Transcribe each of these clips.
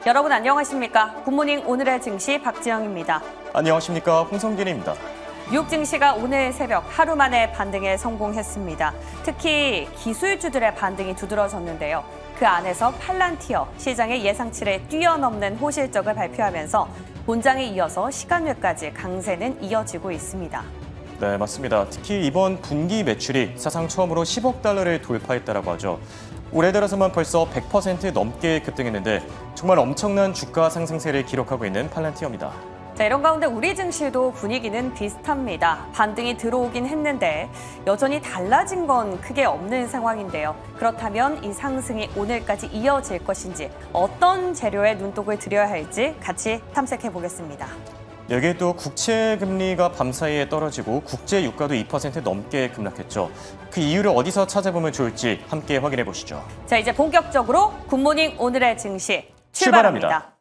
여러분 안녕하십니까? 굿모닝 오늘의 증시 박지영입니다. 안녕하십니까? 홍성길입니다. 뉴욕 증시가 오늘 새벽 하루 만에 반등에 성공했습니다. 특히 기술주들의 반등이 두드러졌는데요. 그 안에서 팔란티어, 시장의 예상치를 뛰어넘는 호실적을 발표하면서 본장에 이어서 시간외까지 강세는 이어지고 있습니다. 네, 맞습니다. 특히 이번 분기 매출이 사상 처음으로 10억 달러를 돌파했다라고 하죠. 올해 들어서만 벌써 100% 넘게 급등했는데 정말 엄청난 주가 상승세를 기록하고 있는 팔란티어입니다. 자, 이런 가운데 우리 증시도 분위기는 비슷합니다. 반등이 들어오긴 했는데 여전히 달라진 건 크게 없는 상황인데요. 그렇다면 이 상승이 오늘까지 이어질 것인지 어떤 재료에 눈독을 들여야 할지 같이 탐색해 보겠습니다. 여기에 또 국채 금리가 밤사이에 떨어지고 국제 유가도 2% 넘게 급락했죠. 그 이유를 어디서 찾아보면 좋을지 함께 확인해 보시죠. 자, 이제 본격적으로 굿모닝 오늘의 증시 출발합니다.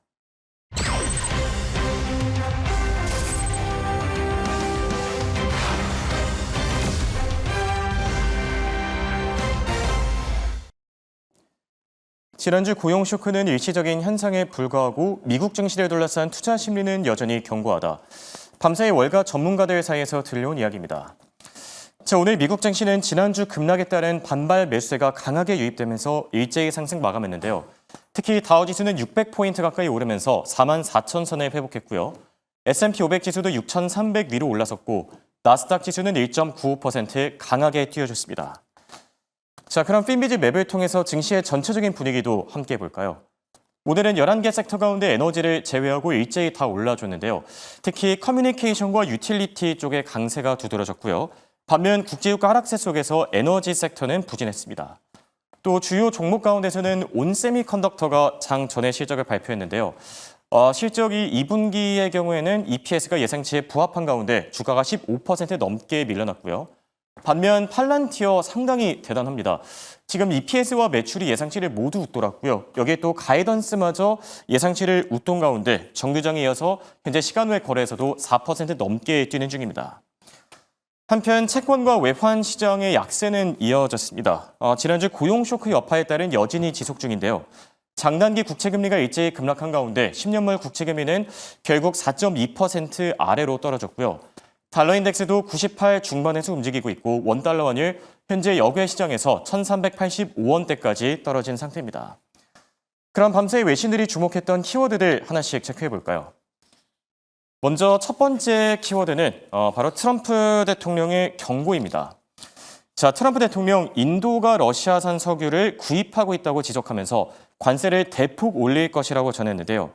지난주 고용 쇼크는 일시적인 현상에 불과하고 미국 증시를 둘러싼 투자 심리는 여전히 견고하다. 밤사이 월가 전문가들 사이에서 들려온 이야기입니다. 자, 오늘 미국 증시는 지난주 급락에 따른 반발 매수세가 강하게 유입되면서 일제히 상승 마감했는데요. 특히 다우지수는 600포인트 가까이 오르면서 44,000선에 회복했고요. S&P 500 지수도 6,300 위로 올라섰고 나스닥 지수는 1.95% 강하게 뛰어줬습니다. 자, 그럼 핀비즈 맵을 통해서 증시의 전체적인 분위기도 함께 볼까요? 오늘은 11개 섹터 가운데 에너지를 제외하고 일제히 다 올라줬는데요. 특히 커뮤니케이션과 유틸리티 쪽에 강세가 두드러졌고요. 반면 국제유가 하락세 속에서 에너지 섹터는 부진했습니다. 또 주요 종목 가운데서는 온세미컨덕터가 장 전에 실적을 발표했는데요. 실적이 2분기의 경우에는 EPS가 예상치에 부합한 가운데 주가가 15% 넘게 밀려났고요. 반면 팔란티어 상당히 대단합니다. 지금 EPS와 매출이 예상치를 모두 웃돌았고요. 여기에 또 가이던스마저 예상치를 웃돈 가운데 정규장에 이어서 현재 시간 외 거래에서도 4% 넘게 뛰는 중입니다. 한편 채권과 외환 시장의 약세는 이어졌습니다. 지난주 고용 쇼크 여파에 따른 여진이 지속 중인데요. 장단기 국채금리가 일제히 급락한 가운데 10년물 국채금리는 결국 4.2% 아래로 떨어졌고요. 달러 인덱스도 98 중반에서 움직이고 있고 원달러 환율 현재 역외 시장에서 1,385원대까지 떨어진 상태입니다. 그럼 밤사이 외신들이 주목했던 키워드들 하나씩 체크해 볼까요? 먼저 첫 번째 키워드는 바로 트럼프 대통령의 경고입니다. 자, 트럼프 대통령 인도가 러시아산 석유를 구입하고 있다고 지적하면서 관세를 대폭 올릴 것이라고 전했는데요.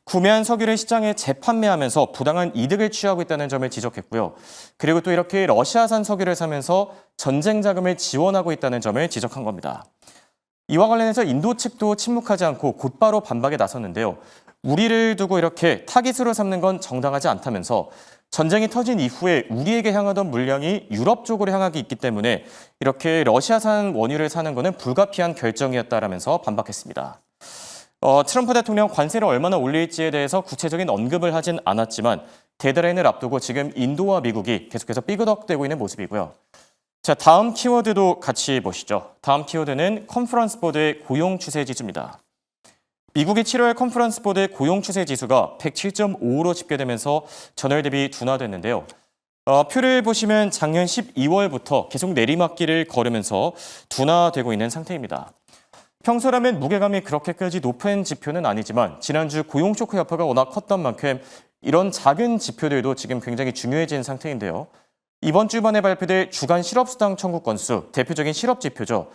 구매한 석유를 시장에 재판매하면서 부당한 이득을 취하고 있다는 점을 지적했고요. 그리고 또 이렇게 러시아산 석유를 사면서 전쟁 자금을 지원하고 있다는 점을 지적한 겁니다. 이와 관련해서 인도 측도 침묵하지 않고 곧바로 반박에 나섰는데요. 우리를 두고 이렇게 타깃으로 삼는 건 정당하지 않다면서 전쟁이 터진 이후에 우리에게 향하던 물량이 유럽 쪽으로 향하기 있기 때문에 이렇게 러시아산 원유를 사는 것은 불가피한 결정이었다라면서 반박했습니다. 트럼프 대통령 관세를 얼마나 올릴지에 대해서 구체적인 언급을 하진 않았지만 데드라인을 앞두고 지금 인도와 미국이 계속해서 삐그덕대고 있는 모습이고요. 자, 다음 키워드도 같이 보시죠. 다음 키워드는 컨퍼런스 보드의 고용 추세 지수입니다. 미국의 7월 컨퍼런스 보드의 고용 추세 지수가 107.5로 집계되면서 전월 대비 둔화됐는데요. 표를 보시면 작년 12월부터 계속 내리막길을 걸으면서 둔화되고 있는 상태입니다. 평소라면 무게감이 그렇게까지 높은 지표는 아니지만 지난주 고용 쇼크 여파가 워낙 컸던 만큼 이런 작은 지표들도 지금 굉장히 중요해진 상태인데요. 이번 주반에 발표될 주간 실업수당 청구 건수, 대표적인 실업 지표죠.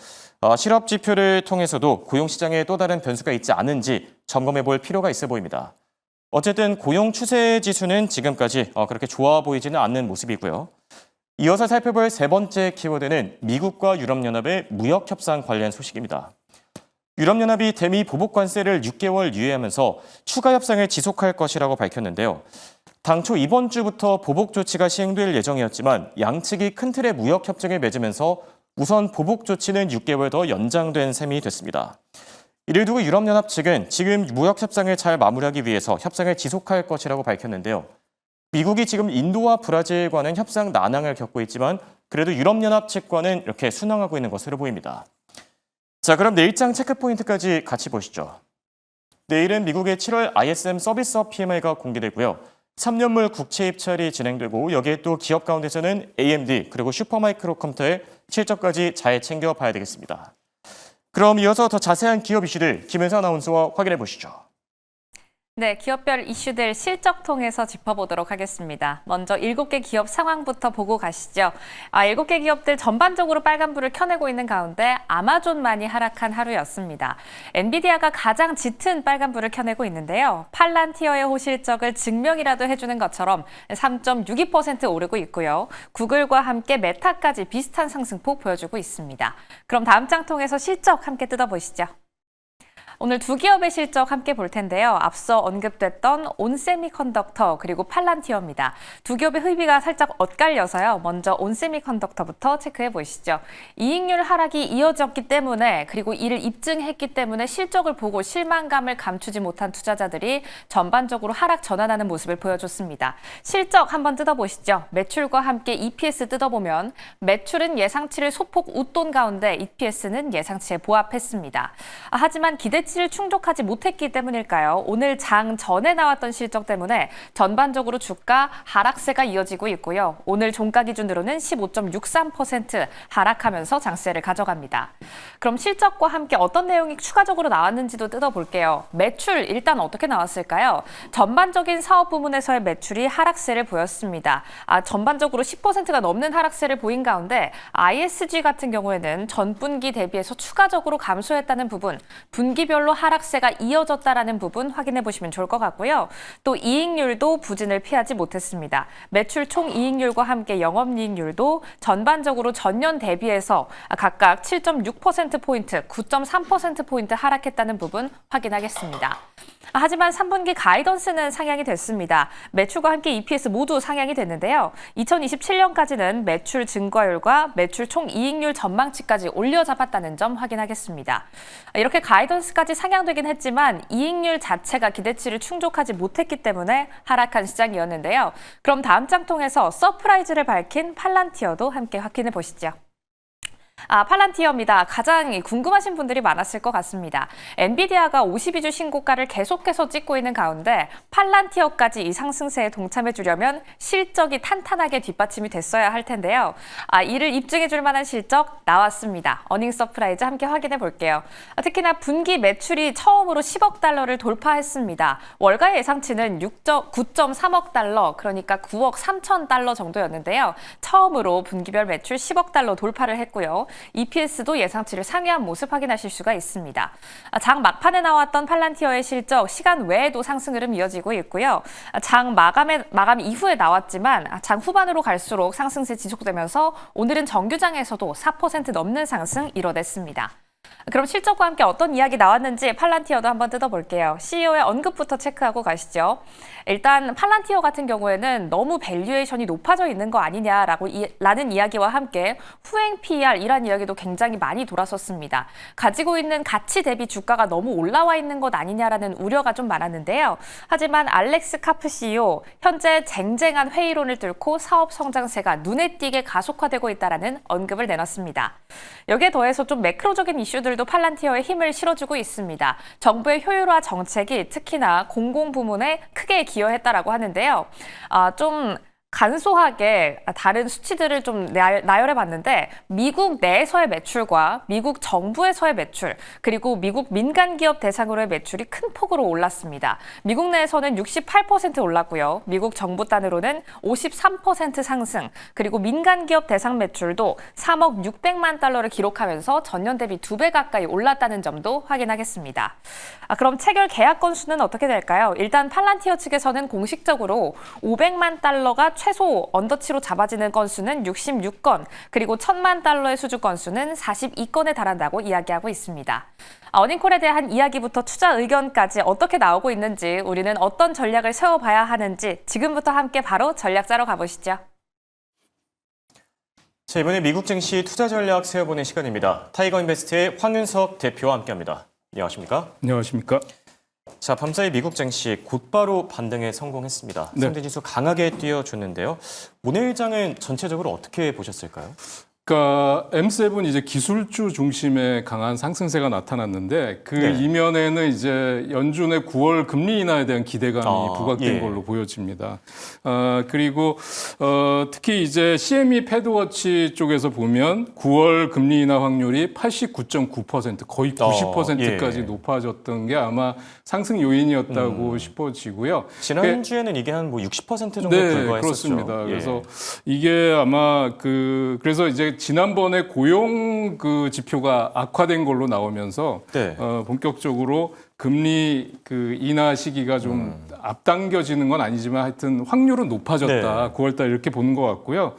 실업 지표를 통해서도 고용 시장에 또 다른 변수가 있지 않은지 점검해 볼 필요가 있어 보입니다. 어쨌든 고용 추세 지수는 지금까지 그렇게 좋아 보이지는 않는 모습이고요. 이어서 살펴볼 세 번째 키워드는 미국과 유럽연합의 무역협상 관련 소식입니다. 유럽연합이 대미 보복 관세를 6개월 유예하면서 추가 협상을 지속할 것이라고 밝혔는데요. 당초 이번 주부터 보복 조치가 시행될 예정이었지만 양측이 큰 틀의 무역 협정을 맺으면서 우선 보복 조치는 6개월 더 연장된 셈이 됐습니다. 이를 두고 유럽연합 측은 지금 무역 협상을 잘 마무리하기 위해서 협상을 지속할 것이라고 밝혔는데요. 미국이 지금 인도와 브라질과는 협상 난항을 겪고 있지만 그래도 유럽연합 측과는 이렇게 순항하고 있는 것으로 보입니다. 자, 그럼 내일장 체크포인트까지 같이 보시죠. 내일은 미국의 7월 ISM 서비스업 PMI가 공개되고요. 3년물 국채 입찰이 진행되고 여기에 또 기업 가운데서는 AMD 그리고 슈퍼마이크로컴퓨터의 실적까지 잘 챙겨봐야 되겠습니다. 그럼 이어서 더 자세한 기업 이슈들 김은사 아나운서와 확인해 보시죠. 네, 기업별 이슈들 실적 통해서 짚어보도록 하겠습니다. 먼저 7개 기업 상황부터 보고 가시죠. 7개 기업들 전반적으로 빨간불을 켜내고 있는 가운데 아마존만이 하락한 하루였습니다. 엔비디아가 가장 짙은 빨간불을 켜내고 있는데요. 팔란티어의 호실적을 증명이라도 해주는 것처럼 3.62% 오르고 있고요. 구글과 함께 메타까지 비슷한 상승폭 보여주고 있습니다. 그럼 다음 장 통해서 실적 함께 뜯어보시죠. 오늘 두 기업의 실적 함께 볼 텐데요. 앞서 언급됐던 온세미컨덕터 그리고 팔란티어입니다. 두 기업의 흐비가 살짝 엇갈려서요. 먼저 온세미컨덕터부터 체크해 보시죠. 이익률 하락이 이어졌기 때문에 그리고 이를 입증했기 때문에 실적을 보고 실망감을 감추지 못한 투자자들이 전반적으로 하락 전환하는 모습을 보여줬습니다. 실적 한번 뜯어보시죠. 매출과 함께 EPS 뜯어보면 매출은 예상치를 소폭 웃돈 가운데 EPS는 예상치에 보합했습니다. 하지만 기대치를 충족하지 못했기 때문일까요? 오늘 장 전에 나왔던 실적 때문에 전반적으로 주가 하락세가 이어지고 있고요. 오늘 종가 기준으로는 15.63% 하락하면서 장세를 가져갑니다. 그럼 실적과 함께 어떤 내용이 추가적으로 나왔는지도 뜯어볼게요. 매출 일단 어떻게 나왔을까요? 전반적인 사업 부문에서의 매출이 하락세를 보였습니다. 전반적으로 10%가 넘는 하락세를 보인 가운데 ISG 같은 경우에는 전분기 대비해서 추가적으로 감소했다는 부분, 분기별로 하락세가 이어졌다라는 부분 확인해 보시면 좋을 것 같고요. 또 이익률도 부진을 피하지 못했습니다. 매출 총 이익률과 함께 영업이익률도 전반적으로 전년 대비해서 각각 7.6%포인트, 9.3%포인트 하락했다는 부분 확인하겠습니다. 하지만 3분기 가이던스는 상향이 됐습니다. 매출과 함께 EPS 모두 상향이 됐는데요. 2027년까지는 매출 증가율과 매출 총 이익률 전망치까지 올려잡았다는 점 확인하겠습니다. 이렇게 가이던스까지 상향되긴 했지만 이익률 자체가 기대치를 충족하지 못했기 때문에 하락한 시장이었는데요. 그럼 다음 장 통해서 서프라이즈를 밝힌 팔란티어도 함께 확인해 보시죠. 팔란티어입니다. 가장 궁금하신 분들이 많았을 것 같습니다. 엔비디아가 52주 신고가를 계속해서 찍고 있는 가운데 팔란티어까지 이 상승세에 동참해 주려면 실적이 탄탄하게 뒷받침이 됐어야 할 텐데요. 이를 입증해 줄 만한 실적 나왔습니다. 어닝 서프라이즈 함께 확인해 볼게요. 특히나 분기 매출이 처음으로 10억 달러를 돌파했습니다. 월가 예상치는 9.3억 달러, 그러니까 9억 3천 달러 정도였는데요. 처음으로 분기별 매출 10억 달러 돌파를 했고요. EPS도 예상치를 상회한 모습 확인하실 수가 있습니다. 장 막판에 나왔던 팔란티어의 실적 시간 외에도 상승 흐름 이어지고 있고요. 장 마감 이후에 나왔지만 장 후반으로 갈수록 상승세 지속되면서 오늘은 정규장에서도 4% 넘는 상승 이뤄냈습니다. 그럼 실적과 함께 어떤 이야기 나왔는지 팔란티어도 한번 뜯어볼게요. CEO의 언급부터 체크하고 가시죠. 일단 팔란티어 같은 경우에는 너무 밸류에이션이 높아져 있는 거 아니냐라는 이야기와 함께 후행 PER 이란 이야기도 굉장히 많이 돌았었습니다. 가지고 있는 가치 대비 주가가 너무 올라와 있는 것 아니냐라는 우려가 좀 많았는데요. 하지만 알렉스 카프 CEO, 현재 쟁쟁한 회의론을 뚫고 사업 성장세가 눈에 띄게 가속화되고 있다라는 언급을 내놨습니다. 여기에 더해서 좀 매크로적인 이슈들도 팔란티어에 힘을 실어주고 있습니다. 정부의 효율화 정책이 특히나 공공부문에 크게 기여했다라고 하는데요. 좀 간소하게 다른 수치들을 좀 나열해 봤는데 미국 내에서의 매출과 미국 정부에서의 매출 그리고 미국 민간 기업 대상으로의 매출이 큰 폭으로 올랐습니다. 미국 내에서는 68% 올랐고요. 미국 정부 단으로는 53% 상승 그리고 민간 기업 대상 매출도 3억 600만 달러를 기록하면서 전년 대비 2배 가까이 올랐다는 점도 확인하겠습니다. 그럼 체결 계약 건수는 어떻게 될까요? 일단 팔란티어 측에서는 공식적으로 500만 달러가 최소 언더치로 잡아지는 건수는 66건, 그리고 1,000만 달러의 수주 건수는 42건에 달한다고 이야기하고 있습니다. 어닝콜에 대한 이야기부터 투자 의견까지 어떻게 나오고 있는지, 우리는 어떤 전략을 세워봐야 하는지 지금부터 함께 바로 전략 짜러 가보시죠. 자, 이번에 미국 증시 투자 전략 세워보는 시간입니다. 타이거인베스트의 황윤석 대표와 함께합니다. 안녕하십니까? 안녕하십니까? 자, 밤사이 미국 증시 곧바로 반등에 성공했습니다. 네. 상대 지수 강하게 뛰어줬는데요. 오늘 장은 전체적으로 어떻게 보셨을까요? 그러니까 M7 이제 기술주 중심의 강한 상승세가 나타났는데 그 네. 이면에는 이제 연준의 9월 금리 인하에 대한 기대감이 부각된 예. 걸로 보여집니다. 그리고 특히 이제 CME 패드워치 쪽에서 보면 9월 금리 인하 확률이 89.9% 거의 90%까지 예. 높아졌던 게 아마 상승 요인이었다고 싶어지고요. 지난주에는 이게 한 뭐 60% 정도 네, 불과했었죠. 그렇습니다. 예. 그래서 이게 아마 그래서 이제 지난번에 고용 그 지표가 악화된 걸로 나오면서 네. 본격적으로 금리 그 인하 시기가 좀 앞당겨지는 건 아니지만 하여튼 확률은 높아졌다. 네. 9월 달 이렇게 보는 것 같고요.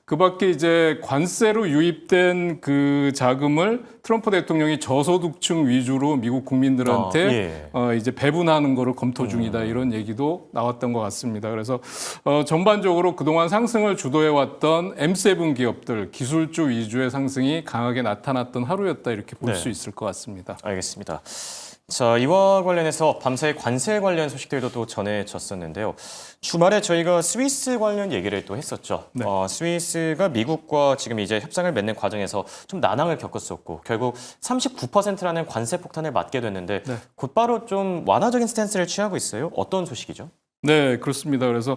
그 밖에 이제 관세로 유입된 그 자금을 트럼프 대통령이 저소득층 위주로 미국 국민들한테 이제 배분하는 거를 검토 중이다. 이런 얘기도 나왔던 것 같습니다. 그래서 전반적으로 그동안 상승을 주도해왔던 M7 기업들 기술주 위주의 상승이 강하게 나타났던 하루였다. 이렇게 볼 수 있을 것 같습니다. 알겠습니다. 자, 이와 관련해서 밤사이 관세 관련 소식들도 또 전해졌었는데요. 주말에 저희가 스위스 관련 얘기를 또 했었죠. 네. 스위스가 미국과 지금 이제 협상을 맺는 과정에서 좀 난항을 겪었었고 결국 39%라는 관세 폭탄을 맞게 됐는데 네. 곧바로 좀 완화적인 스탠스를 취하고 있어요. 어떤 소식이죠? 네, 그렇습니다. 그래서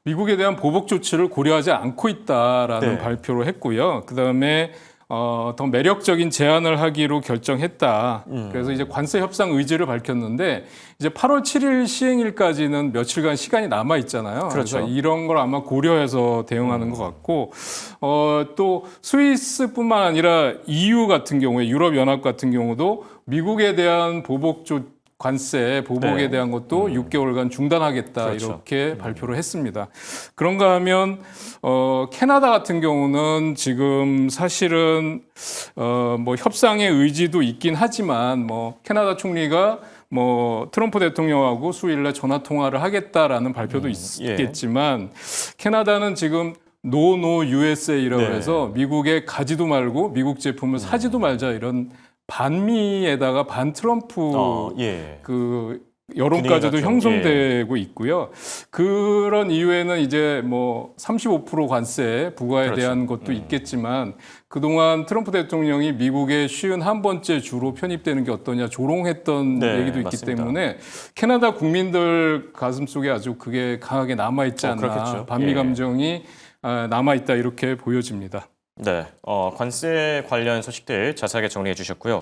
미국에 대한 보복 조치를 고려하지 않고 있다라는 네. 발표를 했고요. 그다음에 더 매력적인 제안을 하기로 결정했다. 그래서 이제 관세 협상 의지를 밝혔는데 이제 8월 7일 시행일까지는 며칠간 시간이 남아 있잖아요. 그렇죠. 그래서 이런 걸 아마 고려해서 대응하는 것 같고 또 스위스뿐만 아니라 EU 같은 경우에 유럽 연합 같은 경우도 미국에 대한 관세 보복에 네. 대한 것도 6개월간 중단하겠다. 그렇죠. 이렇게 발표를 했습니다. 그런가 하면 캐나다 같은 경우는 지금 사실은 뭐 협상의 의지도 있긴 하지만 뭐 캐나다 총리가 뭐 트럼프 대통령하고 수요일날 전화 통화를 하겠다라는 발표도 있겠지만 캐나다는 지금 노 USA라고 네. 해서 미국에 가지도 말고 미국 제품을 사지도 말자 이런 반미에다가 반 트럼프 그 여론까지도 분위기가 좀, 형성되고 있고요. 그런 이유에는 이제 뭐 35% 관세 부과에 그렇죠. 대한 것도 있겠지만 그동안 트럼프 대통령이 미국의 51번째 주로 편입되는 게 어떠냐 조롱했던 네, 얘기도 있기 맞습니다. 때문에 캐나다 국민들 가슴속에 아주 그게 강하게 남아있지 않나. 그렇겠죠. 반미 예. 감정이 남아있다 이렇게 보여집니다. 네, 관세 관련 소식들 자세하게 정리해 주셨고요.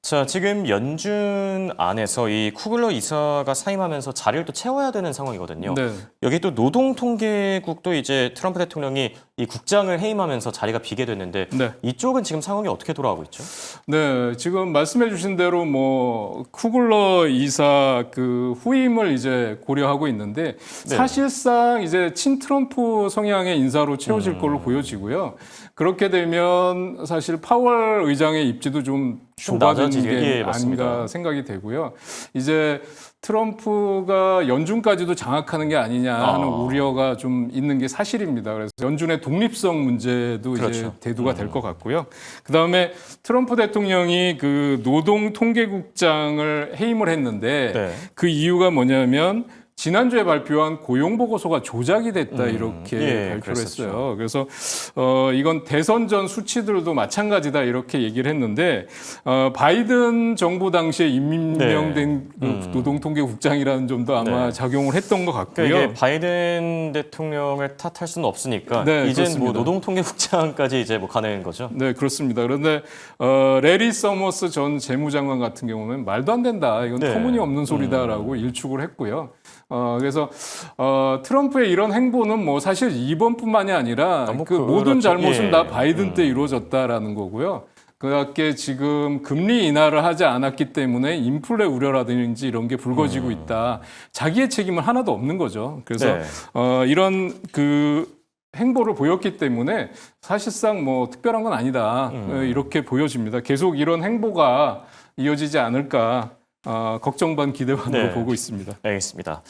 자, 지금 연준 안에서 이 쿠글러 이사가 사임하면서 자리를 또 채워야 되는 상황이거든요. 네. 여기 또 노동통계국도 이제 트럼프 대통령이 이 국장을 해임하면서 자리가 비게 됐는데 네. 이쪽은 지금 상황이 어떻게 돌아가고 있죠? 네, 지금 말씀해 주신 대로 뭐 쿠글러 이사 그 후임을 이제 고려하고 있는데 네. 사실상 이제 친트럼프 성향의 인사로 채워질 걸로 보여지고요. 그렇게 되면 사실 파월 의장의 입지도 좀 좁아지는 게 맞습니다. 아닌가 생각이 되고요. 이제 트럼프가 연준까지도 장악하는 게 아니냐 하는 우려가 좀 있는 게 사실입니다. 그래서 연준의 독립성 문제도 이제 그렇죠. 대두가 될 것 같고요. 그다음에 트럼프 대통령이 그 노동통계국장을 해임을 했는데 네. 그 이유가 뭐냐면 지난주에 발표한 고용보고서가 조작이 됐다 이렇게 발표를 그랬었죠. 했어요. 그래서 이건 대선 전 수치들도 마찬가지다 이렇게 얘기를 했는데 바이든 정부 당시에 임명된 그 노동통계국장이라는 점도 아마 작용을 했던 것 같고요. 그러니까 이게 바이든 대통령을 탓할 수는 없으니까 네, 이젠 뭐 그렇습니다. 노동통계국장까지 이제 뭐 가는 거죠. 네, 그렇습니다. 그런데 레리 서머스 전 재무장관 같은 경우는 말도 안 된다. 이건 네. 터무니없는 소리다라고 일축을 했고요. 그래서 트럼프의 이런 행보는 뭐 사실 이번뿐만이 아니라 너무 그 모든 그렇죠. 잘못은 예. 다 바이든 때 이루어졌다라는 거고요. 그밖에 지금 금리 인하를 하지 않았기 때문에 인플레 우려라든지 이런 게 불거지고 있다. 자기의 책임은 하나도 없는 거죠. 그래서 네. 이런 그 행보를 보였기 때문에 사실상 뭐 특별한 건 아니다. 이렇게 보여집니다. 계속 이런 행보가 이어지지 않을까 걱정 반 기대 반으로 네. 보고 있습니다. 알겠습니다.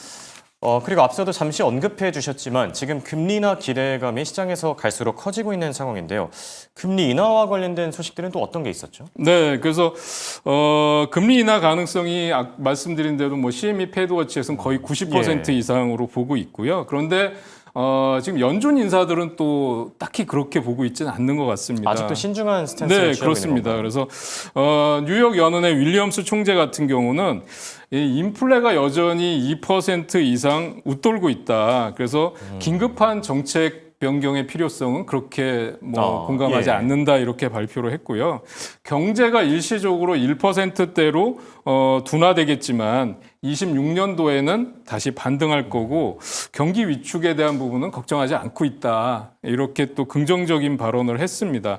그리고 앞서도 잠시 언급해 주셨지만 지금 금리 인하 기대감이 시장에서 갈수록 커지고 있는 상황인데요. 금리 인하와 관련된 소식들은 또 어떤 게 있었죠? 네, 그래서 금리 인하 가능성이 말씀드린 대로 뭐 CME 패드워치에서는 거의 90% 이상으로 보고 있고요. 그런데 지금 연준 인사들은 또 딱히 그렇게 보고 있지는 않는 것 같습니다. 아직도 신중한 스탠스를 네, 취하고 그렇습니다. 있는 건가요? 그래서 뉴욕 연은의 윌리엄스 총재 같은 경우는 이 인플레가 여전히 2% 이상 웃돌고 있다. 그래서 긴급한 정책 변경의 필요성은 그렇게 공감하지 예. 않는다 이렇게 발표를 했고요. 경제가 일시적으로 1%대로 둔화되겠지만 26년도에는 다시 반등할 거고 경기 위축에 대한 부분은 걱정하지 않고 있다. 이렇게 또 긍정적인 발언을 했습니다.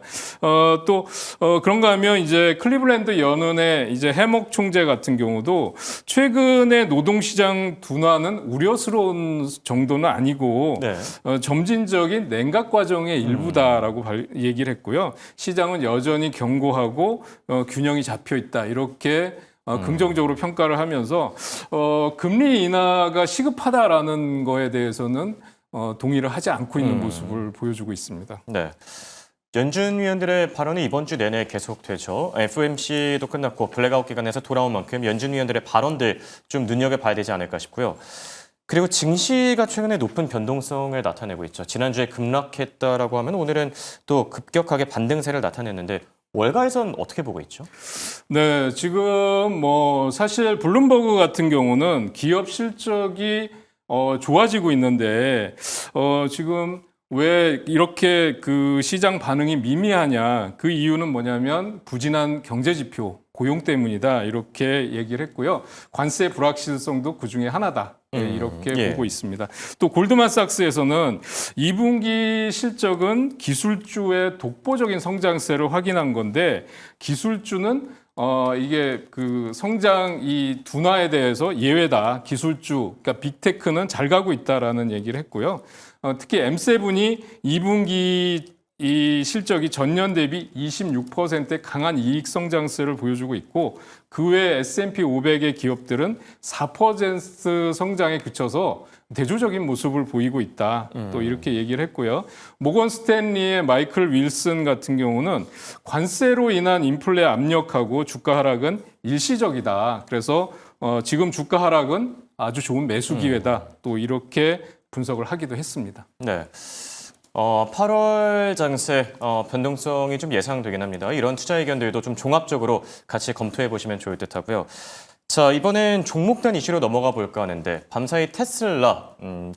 그런가 하면 이제 클리블랜드 연은의 이제 해먹 총재 같은 경우도 최근에 노동시장 둔화는 우려스러운 정도는 아니고 네. 점진적인 냉각 과정의 일부다라고 얘기를 했고요. 시장은 여전히 견고하고 균형이 잡혀 있다. 이렇게 긍정적으로 평가를 하면서 금리 인하가 시급하다라는 거에 대해서는 동의를 하지 않고 있는 모습을 보여주고 있습니다. 네. 연준 위원들의 발언이 이번 주 내내 계속되죠. FOMC도 끝났고 블랙아웃 기간에서 돌아온 만큼 연준 위원들의 발언들 좀 눈여겨봐야 되지 않을까 싶고요. 그리고 증시가 최근에 높은 변동성을 나타내고 있죠. 지난주에 급락했다라고 하면 오늘은 또 급격하게 반등세를 나타냈는데 월가에선 어떻게 보고 있죠? 네, 지금 사실 블룸버그 같은 경우는 기업 실적이 좋아지고 있는데 지금 왜 이렇게 그 시장 반응이 미미하냐? 그 이유는 뭐냐면 부진한 경제 지표, 고용 때문이다. 이렇게 얘기를 했고요. 관세 불확실성도 그 중에 하나다. 이렇게 보고 있습니다. 또 골드만삭스에서는 2분기 실적은 기술주의 독보적인 성장세를 확인한 건데 기술주는 이게 그 성장 이 둔화에 대해서 예외다. 기술주, 그러니까 빅테크는 잘 가고 있다라는 얘기를 했고요. 특히 M7이 2분기 이 실적이 전년 대비 26%의 강한 이익 성장세를 보여주고 있고 그 외 S&P 500의 기업들은 4% 성장에 그쳐서 대조적인 모습을 보이고 있다. 또 이렇게 얘기를 했고요. 모건 스탠리의 마이클 윌슨 같은 경우는 관세로 인한 인플레 압력하고 주가 하락은 일시적이다. 그래서 지금 주가 하락은 아주 좋은 매수 기회다. 또 이렇게 분석을 하기도 했습니다. 네. 8월 장세 변동성이 좀 예상되긴 합니다. 이런 투자 의견들도 좀 종합적으로 같이 검토해 보시면 좋을 듯 하고요. 자, 이번엔 종목단 이슈로 넘어가 볼까 하는데 밤사이 테슬라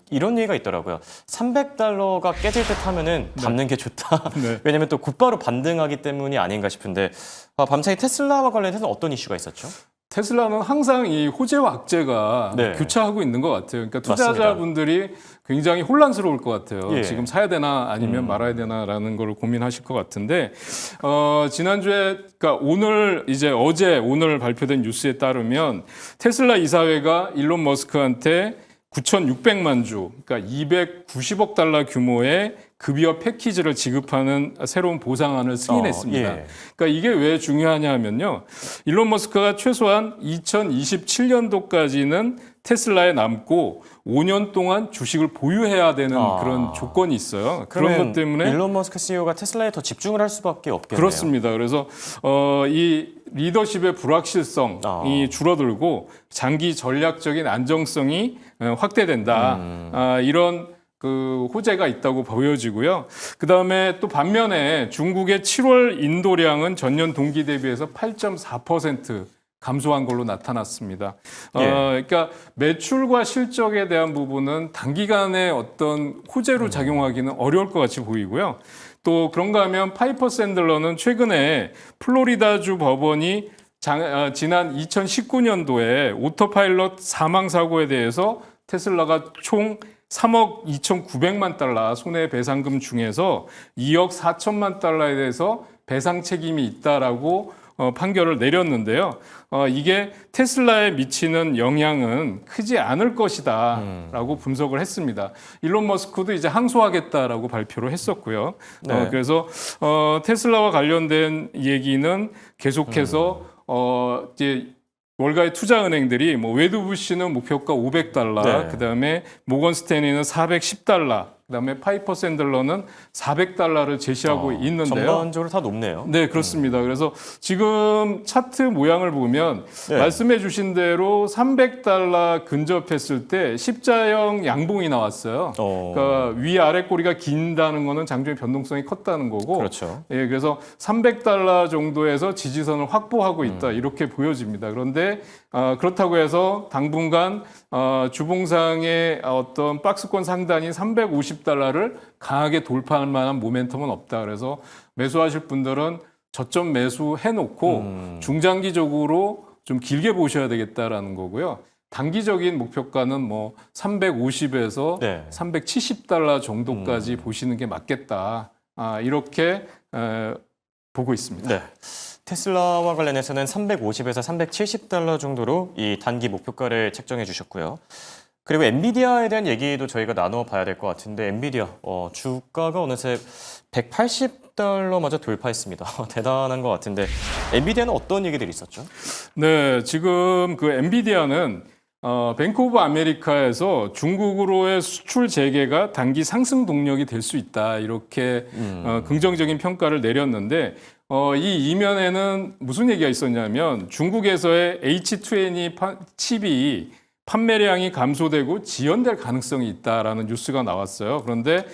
이런 얘기가 있더라고요. $300가 깨질 듯 하면은 담는 게 좋다. 네. 왜냐면 또 곧바로 반등하기 때문이 아닌가 싶은데 밤사이 테슬라와 관련해서 어떤 이슈가 있었죠? 테슬라는 항상 이 호재와 악재가 네. 교차하고 있는 것 같아요. 그러니까 투자자분들이 굉장히 혼란스러울 것 같아요. 예. 지금 사야 되나 아니면 말아야 되나라는 걸 고민하실 것 같은데 지난주에 그러니까 오늘 발표된 뉴스에 따르면 테슬라 이사회가 일론 머스크한테 9,600만 주, 그러니까 290억 달러 규모의 급여 패키지를 지급하는 새로운 보상안을 승인했습니다. 예. 그러니까 이게 왜 중요하냐 하면요. 일론 머스크가 최소한 2027년도까지는 테슬라에 남고 5년 동안 주식을 보유해야 되는 그런 조건이 있어요. 그런 것 때문에 일론 머스크 CEO가 테슬라에 더 집중을 할 수밖에 없겠네요. 그렇습니다. 그래서 이 리더십의 불확실성이 줄어들고 장기 전략적인 안정성이 확대된다. 이런 그 호재가 있다고 보여지고요. 그다음에 또 반면에 중국의 7월 인도량은 전년 동기 대비해서 8.4% 감소한 걸로 나타났습니다. 그러니까 매출과 실적에 대한 부분은 단기간에 어떤 호재로 작용하기는 어려울 것 같이 보이고요. 또 그런가 하면 파이퍼 샌들러는 최근에 플로리다주 법원이 지난 2019년도에 오토파일럿 사망 사고에 대해서 테슬라가 총 3억 2,900만 달러 손해배상금 중에서 2억 4천만 달러에 대해서 배상 책임이 있다라고 판결을 내렸는데요. 이게 테슬라에 미치는 영향은 크지 않을 것이다 라고 분석을 했습니다. 일론 머스크도 이제 항소하겠다라고 발표를 했었고요. 네. 그래서 테슬라와 관련된 얘기는 계속해서 이제 월가의 투자은행들이 웨드부시는 목표가 $500, 네. 그다음에 모건 스탠리는 $410, 그다음에 파이퍼 샌들러는 $400를 제시하고 있는데요. 전반적으로 다 높네요. 네, 그렇습니다. 그래서 지금 차트 모양을 보면 네. 말씀해 주신 대로 $300 근접했을 때 십자형 양봉이 나왔어요. 그러니까 위아래 꼬리가 긴다는 거는 장중의 변동성이 컸다는 거고. 그렇죠. 예, 그래서 $300 정도에서 지지선을 확보하고 있다. 이렇게 보여집니다. 그런데 그렇다고 해서 당분간 주봉상의 어떤 박스권 상단인 $350를 강하게 돌파할 만한 모멘텀은 없다. 그래서 매수하실 분들은 저점 매수해 놓고 중장기적으로 좀 길게 보셔야 되겠다라는 거고요. 단기적인 목표가는 뭐 350에서 네. $370 정도까지 보시는 게 맞겠다. 이렇게 보고 있습니다. 네. 테슬라와 관련해서는 350에서 $370 정도로 이 단기 목표가를 책정해 주셨고요. 그리고 엔비디아에 대한 얘기도 저희가 나눠봐야 될 것 같은데 엔비디아 주가가 어느새 $180마저 돌파했습니다. 대단한 것 같은데 엔비디아는 어떤 얘기들이 있었죠? 네, 지금 그 엔비디아는 뱅크 오브 아메리카에서 중국으로의 수출 재개가 단기 상승 동력이 될 수 있다. 이렇게 긍정적인 평가를 내렸는데 이 이면에는 무슨 얘기가 있었냐면 중국에서의 H2N2 칩이 판매량이 감소되고 지연될 가능성이 있다라는 뉴스가 나왔어요. 그런데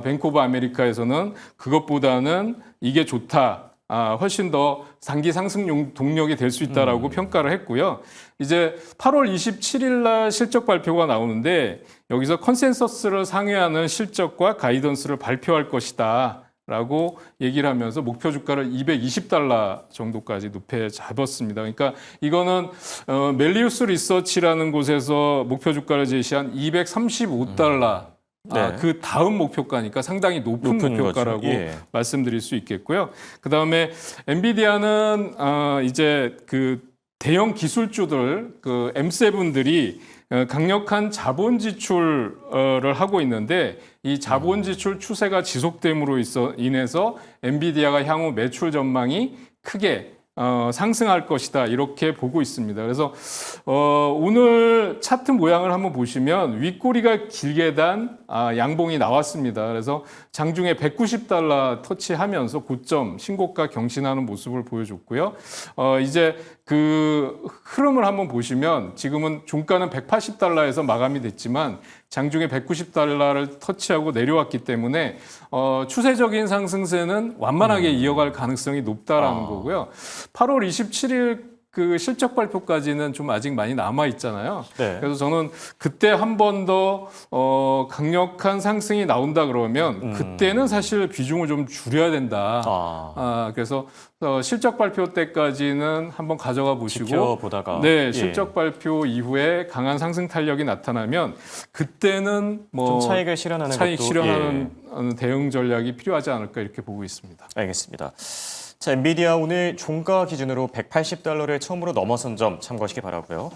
뱅크 오브 아메리카에서는 그것보다는 이게 좋다. 훨씬 더 단기 상승 동력이 될 수 있다라고 평가를 했고요. 이제 8월 27일 날 실적 발표가 나오는데 여기서 컨센서스를 상회하는 실적과 가이던스를 발표할 것이다. 라고 얘기를 하면서 목표 주가를 $220 정도까지 높여 잡았습니다. 그러니까 이거는 멜리우스 리서치라는 곳에서 목표 주가를 제시한 $235 네. 그 다음 목표가니까 상당히 높은 목표가라고 예. 말씀드릴 수 있겠고요. 그 다음에 엔비디아는 이제 그 대형 기술주들 그 M7들이 강력한 자본 지출을 하고 있는데 이 자본 지출 추세가 지속됨으로 인해서 엔비디아가 향후 매출 전망이 크게 상승할 것이다 이렇게 보고 있습니다. 그래서 오늘 차트 모양을 한번 보시면 윗꼬리가 길게 단 양봉이 나왔습니다. 그래서 장중에 $190 터치하면서 고점 신고가 경신하는 모습을 보여줬고요. 이제 그 흐름을 한번 보시면 지금은 종가는 $180에서 마감이 됐지만 장중에 $190를 터치하고 내려왔기 때문에 추세적인 상승세는 완만하게 이어갈 가능성이 높다라는 거고요. 8월 27일 그 실적 발표까지는 좀 아직 많이 남아 있잖아요. 네. 그래서 저는 그때 한 번 더 강력한 상승이 나온다 그러면 그때는 사실 비중을 좀 줄여야 된다. 그래서 실적 발표 때까지는 한번 가져가 보시고 지켜보다가 네, 실적 발표 이후에 강한 상승 탄력이 나타나면 그때는 뭐 좀 차익을 실현하는 차익 것도 실현하는 대응 전략이 필요하지 않을까 이렇게 보고 있습니다. 알겠습니다. 자, 엔비디아 오늘 종가 기준으로 $180를 처음으로 넘어선 점 참고하시기 바라고요.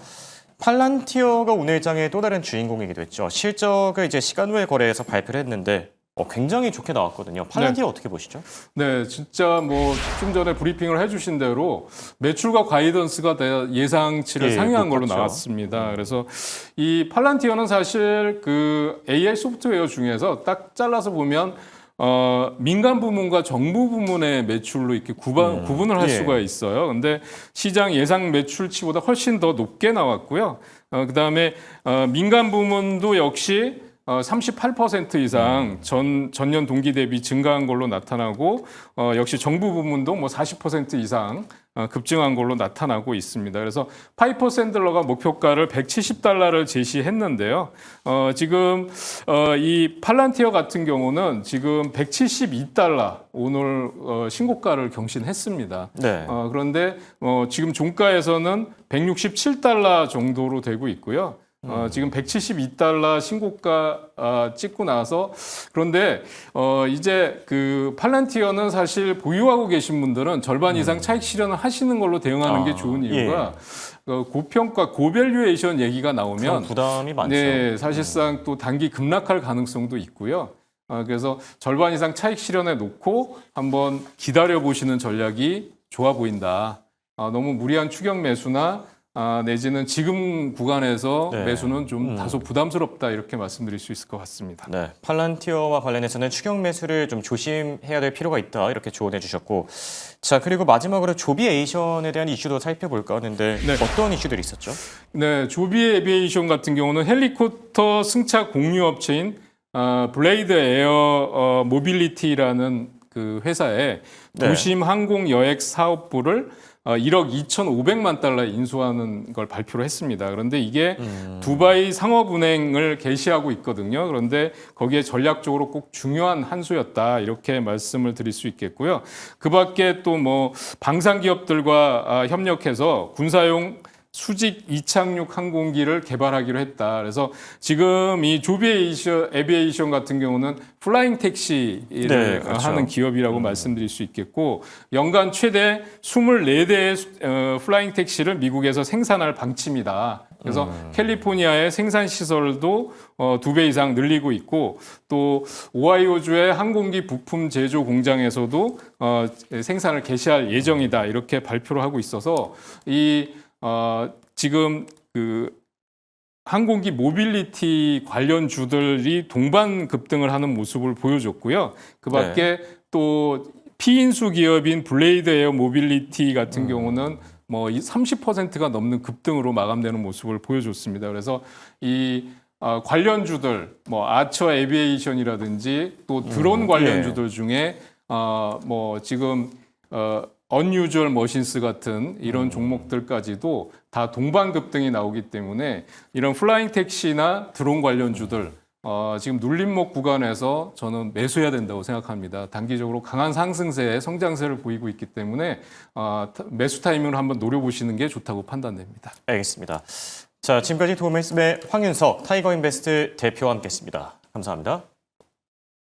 팔란티어가 오늘 장의 또 다른 주인공이기도 했죠. 실적을 이제 시간 후에 거래해서 발표를 했는데 굉장히 좋게 나왔거든요. 팔란티어 어떻게 보시죠? 네, 진짜 뭐 좀 전에 브리핑을 해주신 대로 매출과 가이던스가 예상치를 상회한 걸로 나왔습니다. 그래서 이 팔란티어는 사실 그 AI 소프트웨어 중에서 딱 잘라서 보면 민간 부문과 정부 부문의 매출로 이렇게 구분을 할 수가 있어요. 근데 시장 예상 매출치보다 훨씬 더 높게 나왔고요. 그다음에 민간 부문도 역시 38% 이상 전년 동기 대비 증가한 걸로 나타나고 역시 정부 부문도 뭐 40% 이상 급증한 걸로 나타나고 있습니다. 그래서 파이퍼 샌들러가 목표가를 $170를 제시했는데요. 지금 이 팔란티어 같은 경우는 지금 $172 오늘 신고가를 경신했습니다. 네. 그런데 지금 종가에서는 $167 정도로 되고 있고요. 지금 $172 신고가 찍고 나서 그런데 이제 그 팔란티어는 사실 보유하고 계신 분들은 절반 이상 차익 실현을 하시는 걸로 대응하는 게 좋은 이유가 고평가 고밸류에이션 얘기가 나오면 부담이 많죠. 네, 사실상 또 단기 급락할 가능성도 있고요. 그래서 절반 이상 차익 실현해 놓고 한번 기다려 보시는 전략이 좋아 보인다. 너무 무리한 추격 매수나 내지는 지금 구간에서 네. 매수는 좀 다소 부담스럽다 이렇게 말씀드릴 수 있을 것 같습니다. 네, 팔란티어와 관련해서는 추격 매수를 좀 조심해야 될 필요가 있다 이렇게 조언해 주셨고, 자 그리고 마지막으로 조비 에이션에 대한 이슈도 살펴볼까 하는데 네. 어떤 이슈들이 있었죠? 네, 조비 에비에이션 같은 경우는 헬리콥터 승차 공유 업체인 블레이드 에어 모빌리티라는 그 회사의 네. 도심 항공 여액 사업부를 1억 2,500만 달러 인수하는 걸 발표를 했습니다. 그런데 이게 두바이 상업은행을 게시하고 있거든요. 그런데 거기에 전략적으로 꼭 중요한 한 수였다 이렇게 말씀을 드릴 수 있겠고요. 그밖에 또 뭐 방산 기업들과 협력해서 군사용 수직 이착륙 항공기를 개발하기로 했다. 그래서 지금 이 조비 에비에이션 같은 경우는 플라잉 택시를 네, 그렇죠. 하는 기업이라고 말씀드릴 수 있겠고, 연간 최대 24대의 플라잉 택시를 미국에서 생산할 방침이다. 그래서 캘리포니아의 생산 시설도 2배 이상 늘리고 있고, 또 오하이오주의 항공기 부품 제조 공장에서도 생산을 개시할 예정이다. 이렇게 발표를 하고 있어서 지금 그 항공기 모빌리티 관련 주들이 동반 급등을 하는 모습을 보여줬고요. 그밖에 또 피인수 기업인 블레이드 에어 모빌리티 같은 경우는 뭐 30%가 넘는 급등으로 마감되는 모습을 보여줬습니다. 그래서 이 관련주들, 뭐 아처 에비에이션이라든지 또 드론 관련주들 중에 뭐 지금 언유주얼 머신스 같은 이런 종목들까지도 다 동반 급등이 나오기 때문에 이런 플라잉 택시나 드론 관련주들 지금 눌림목 구간에서 저는 매수해야 된다고 생각합니다. 단기적으로 강한 상승세에 성장세를 보이고 있기 때문에 매수 타이밍을 한번 노려보시는 게 좋다고 판단됩니다. 알겠습니다. 자 지금까지 도움말씀의 황윤석 타이거인베스트 대표와 함께했습니다. 감사합니다.